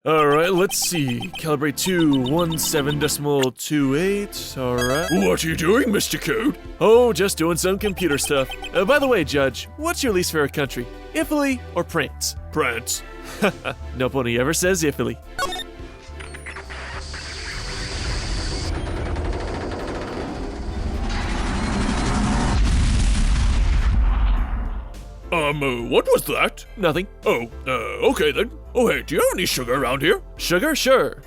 Alright, let's see. Calibrate 217.28. Alright. What are you doing, Mr. Code? Oh, just doing some computer stuff. By the way, Judge, what's your least favorite country? Italy or France? France. Nobody ever says Italy. What was that? Nothing. Oh, okay then. Oh, hey, do you have any sugar around here? Sugar? Sure.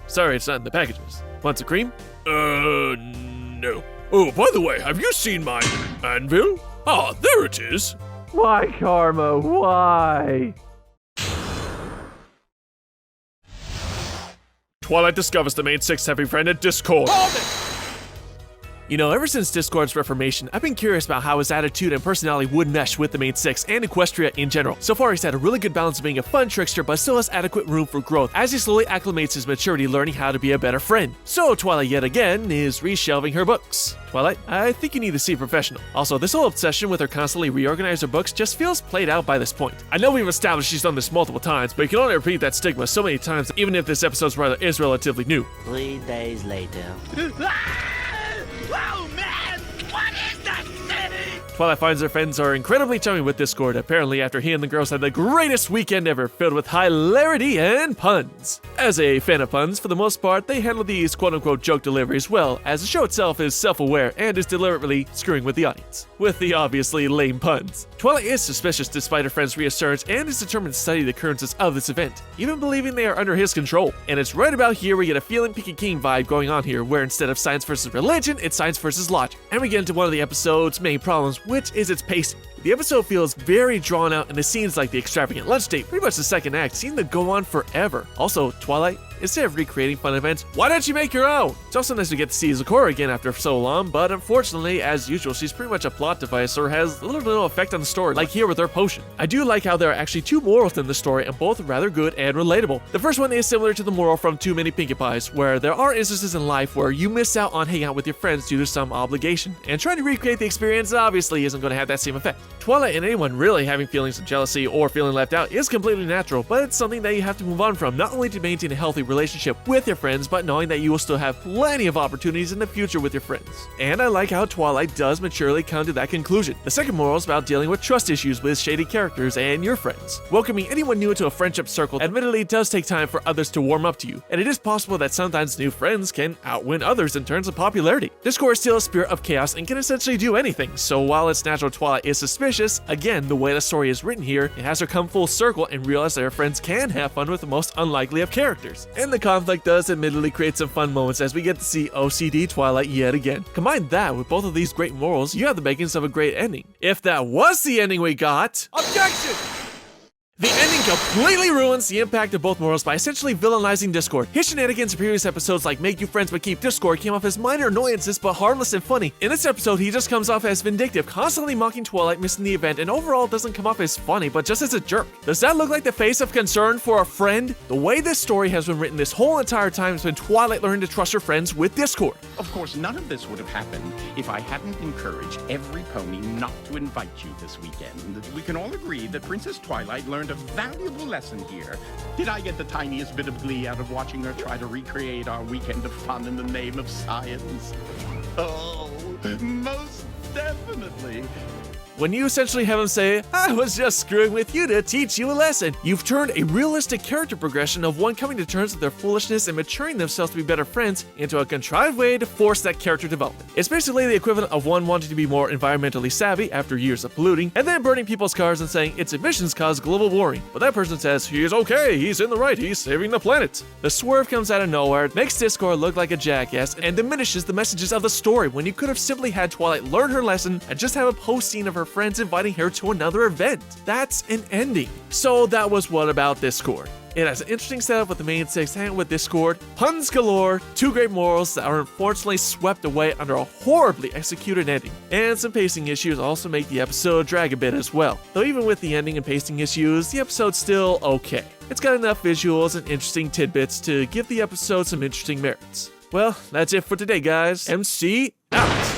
Sorry, it's not in the packages. Want some cream? No. Oh, by the way, have you seen my anvil? Ah, there it is. Why, Karma? Why? Twilight discovers the main 6 heavy friend at Discord. You know, ever since Discord's reformation, I've been curious about how his attitude and personality would mesh with the main 6 and Equestria in general. So far, he's had a really good balance of being a fun trickster, but still has adequate room for growth as he slowly acclimates his maturity, learning how to be a better friend. So Twilight, yet again, is reshelving her books. Twilight, I think you need to see a professional. Also, this whole obsession with her constantly reorganize her books just feels played out by this point. I know we've established she's done this multiple times, but you can only repeat that stigma so many times, even if this episode's rather is relatively new. 3 days later. Oh man, what is that city? Twilight finds her friends are incredibly charming with Discord, apparently after he and the girls had the greatest weekend ever, filled with hilarity and puns. As a fan of puns, for the most part, they handle these quote-unquote joke deliveries well, as the show itself is self-aware and is deliberately screwing with the audience, with the obviously lame puns. Twilight is suspicious despite her friend's reassurance and is determined to study the occurrences of this event, even believing they are under his control. And it's right about here we get a feeling Peaky King vibe going on here, where instead of science versus religion, it's science versus logic. And we get into one of the episode's main problems, which is its pacing. The episode feels very drawn out, and the scenes like the extravagant lunch date, pretty much the second act, seem to go on forever. Also, Twilight, instead of recreating fun events, why don't you make your own? It's also nice to get to see Zecora again after so long, but unfortunately, as usual, she's pretty much a plot device or has little to no effect on the story, like here with her potion. I do like how there are actually 2 morals in the story, and both rather good and relatable. The first one is similar to the moral from Too Many Pinkie Pies, where there are instances in life where you miss out on hanging out with your friends due to some obligation, and trying to recreate the experience obviously isn't going to have that same effect. Twilight and anyone really having feelings of jealousy or feeling left out is completely natural, but it's something that you have to move on from, not only to maintain a healthy relationship with your friends, but knowing that you will still have plenty of opportunities in the future with your friends. And I like how Twilight does maturely come to that conclusion. The second moral is about dealing with trust issues with shady characters and your friends. Welcoming anyone new into a friendship circle admittedly does take time for others to warm up to you, and it is possible that sometimes new friends can outwin others in terms of popularity. Discord is still a spirit of chaos and can essentially do anything, so while it's natural Twilight is suspicious, again, the way the story is written here, it has her come full circle and realize that her friends can have fun with the most unlikely of characters. And the conflict does admittedly create some fun moments as we get to see OCD Twilight yet again. Combine that with both of these great morals, you have the makings of a great ending. If that was the ending we got... Objection! The ending completely ruins the impact of both morals by essentially villainizing Discord. His shenanigans in previous episodes like Make You Friends But Keep Discord came off as minor annoyances but harmless and funny. In this episode, he just comes off as vindictive, constantly mocking Twilight, missing the event, and overall doesn't come off as funny, but just as a jerk. Does that look like the face of concern for a friend? The way this story has been written this whole entire time has been Twilight learning to trust her friends with Discord. Of course, none of this would have happened if I hadn't encouraged every pony not to invite you this weekend. We can all agree that Princess Twilight learned a valuable lesson here. Did I get the tiniest bit of glee out of watching her try to recreate our weekend of fun in the name of science? Oh, most definitely. When you essentially have him say, I was just screwing with you to teach you a lesson, you've turned a realistic character progression of one coming to terms with their foolishness and maturing themselves to be better friends into a contrived way to force that character development. It's basically the equivalent of one wanting to be more environmentally savvy after years of polluting, and then burning people's cars and saying its emissions cause global warming. But that person says, he's okay, he's in the right, he's saving the planet. The swerve comes out of nowhere, makes Discord look like a jackass, and diminishes the messages of the story when you could have simply had Twilight learn her lesson and just have a post scene of her friends inviting her to another event. That's an ending. So that was what about Discord. It has an interesting setup with the main 6 and with Discord, puns galore, 2 great morals that are unfortunately swept away under a horribly executed ending, and some pacing issues also make the episode drag a bit as well. Though even with the ending and pacing issues, the episode's still okay. It's got enough visuals and interesting tidbits to give the episode some interesting merits. Well, that's it for today, guys. MC out!